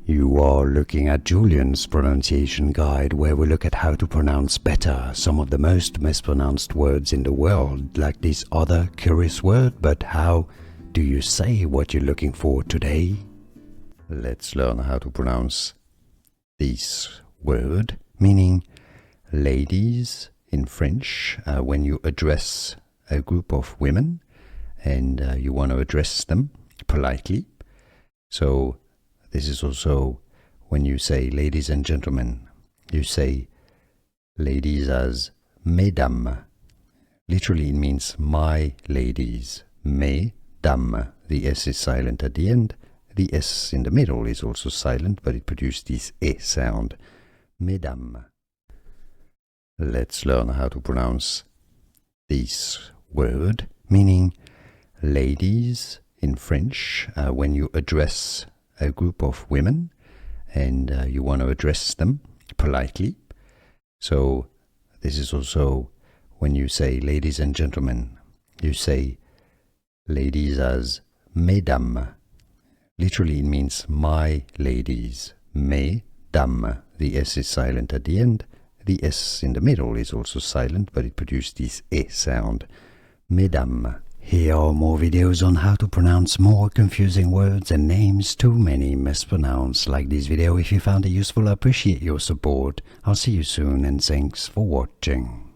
You are looking at Julian's pronunciation guide, where we look at how to pronounce better some of the most mispronounced words in the world, like this other curious word. But how do you say what you're looking for today? Let's learn how to pronounce this word, meaning ladies in French, when you address a group of women and you want to address them politely. So this is also when you say ladies and gentlemen, you say ladies as mesdames. Literally it means my ladies. Mesdames. The S is silent at the end. The S in the middle is also silent, but it produces this E sound. Mesdames. Let's learn how to pronounce this word, meaning ladies in French, when you address a group of women and you want to address them politely. So this is also when you say ladies and gentlemen, you say ladies as mesdames. Literally it means my ladies. Mesdames. The S is silent at the end. The S in the middle is also silent, but it produces this E sound. Mesdames. Here are more videos on how to pronounce more confusing words and names too many mispronounced. Like this video if you found it useful. I appreciate your support. I'll see you soon and thanks for watching.